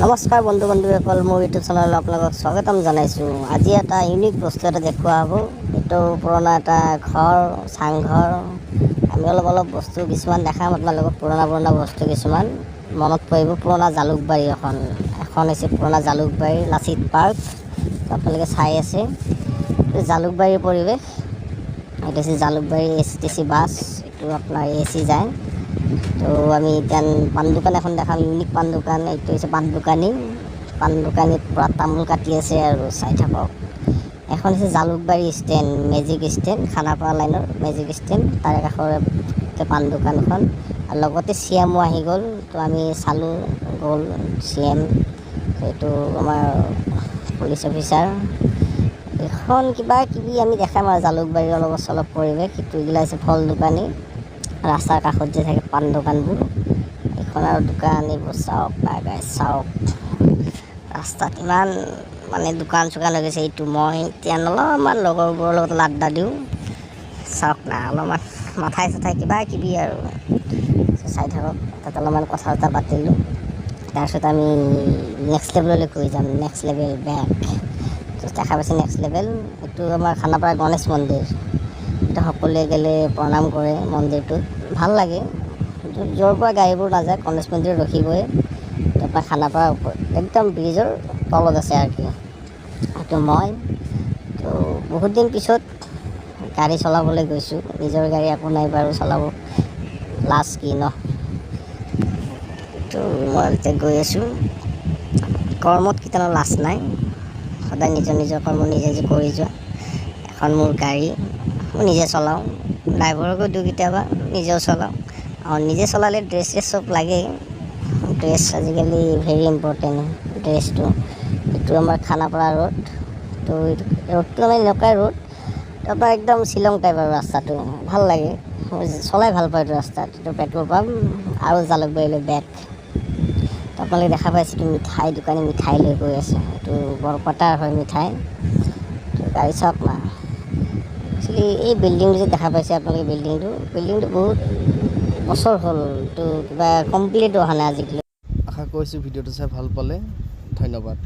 নমস্কাৰ বন্ধু বান্ধৱীসকল, মোৰ ইউটিউব চেনেললৈ আপোনালোকক স্বাগতম জনাইছোঁ। আজি এটা ইউনিক বস্তু এটা দেখুওৱা হ'ব। এইটো পুৰণা এটা ঘৰ, চাংঘৰ। আমি অলপ বস্তু কিছুমান দেখাম আপোনালোকক, পুৰণা বস্তু কিছুমান মনত পৰিব। পুৰণা জালুকবাৰী এখন হৈছে পুৰণা জালুকবাৰী লাচিত পাৰ্ক। আপোনালোকে চাই আছে জালুকবাৰীৰ পৰিৱেশ। এইটো হৈছে জালুকবাৰী STC বাছ। এইটো আপোনাৰ AC যায়। তো আমি এতিয়া পাণ দোকান এখন দেখাম, ইউনিক পাণ দোকান। এইটো হৈছে পাণ দোকানীত পুৰা তামোল কাটি আছে আৰু চাই থাকক। এখন হৈছে Jalukbari stand, magic stand, Khanapara লাইনৰ মেজিক ষ্টেণ্ড, তাৰে কাষৰে পাণ দোকানখন। আৰু লগতে CMO আহি গ'ল। তো আমি চালোঁ গ'ল CM, এইটো আমাৰ পুলিচ অফিচাৰ। এখন কিবা কিবি আমি দেখাম আৰু জালুকবাৰীৰ অলপ পৰিৱেশ। সেইটো এইগিলা হৈছে ফল দোকানী, ৰাস্তাৰ কাষত যে থাকে পাণ দোকানবোৰ, এইখন আৰু দোকান। এইবোৰ চাওক চাওক, ৰাস্তাত ইমান দোকান চোকান হৈ গৈছে। এইটো মই এতিয়া অলপমান লগৰবোৰৰ লগত আড্ডা দিওঁ, চাওক না, অলপমান মাথাই চাথাই কিবা কিবি আৰু চাই থাকক। তাত অলপমান কথা চথা পাতিলোঁ। তাৰপিছত আমি নেক্সট লেভেললৈ গৈ যাম। নেক্সট লেভেল বেক দেখা পাইছে। নেক্সট লেভেল এইটো আমাৰ খানাপাৰা গণেশ মন্দিৰ। এইটো সকলোৱে গ'লে প্ৰণাম কৰে মন্দিৰটোত, ভাল লাগে। য'ৰ পৰা গাড়ীবোৰ নাযায় গণেশ মন্দিৰত ৰখিবই। তাৰপৰা খানাপাৰা একদম ব্ৰিজৰ তলত আছে আৰু কি। এইটো মই তো বহুত দিন পিছত গাড়ী চলাবলৈ গৈছোঁ। নিজৰ গাড়ী একো নাই বাৰু, চলাব লাজ কি ন। তো মই এতিয়া গৈ আছোঁ। কৰ্মত কেতিয়াও লাজ নাই, সদায় নিজৰ কৰ্ম নিজে কৰি যোৱা। এখন মোৰ গাড়ী, মই নিজে চলাওঁ, ড্ৰাইভাৰকো দিওঁ কেতিয়াবা, নিজেও চলাওঁ। আৰু নিজে চলালে ড্ৰেছ চব লাগে। ড্ৰেছ আজিকালি ভেৰি ইম্পৰ্টেণ্ট, ড্ৰেছটো। এইটো আমাৰ খানাপাৰা ৰোড। তো ৰোডটো আমাৰ এনেকুৱাই ৰোড, তাৰপৰা একদম শ্বিলং টাইপ আৰু ৰাস্তাটো ভাল লাগে, চলাই ভাল পায় এইটো ৰাস্তাত। এইটো পেট্ৰল পাম্প আৰু জালুকবাৰীলৈ বেক। তো আপোনালোকে দেখা পাইছে এইটো মিঠাই দোকানী, মিঠাই লৈ গৈ আছে। এইটো বৰপেটাৰ হয় মিঠাই। তো গাড়ী চাওক না। একচুৱেলি এই বিল্ডিংটো যে দেখা পাইছে আপোনালোকে, বিল্ডিংটো বহুত বছৰ হ'ল, তো কিবা কমপ্লিট অহা নাই আজিকালি। আশা কৰিছোঁ ভিডিঅ'টো চাই ভাল পালে। ধন্যবাদ।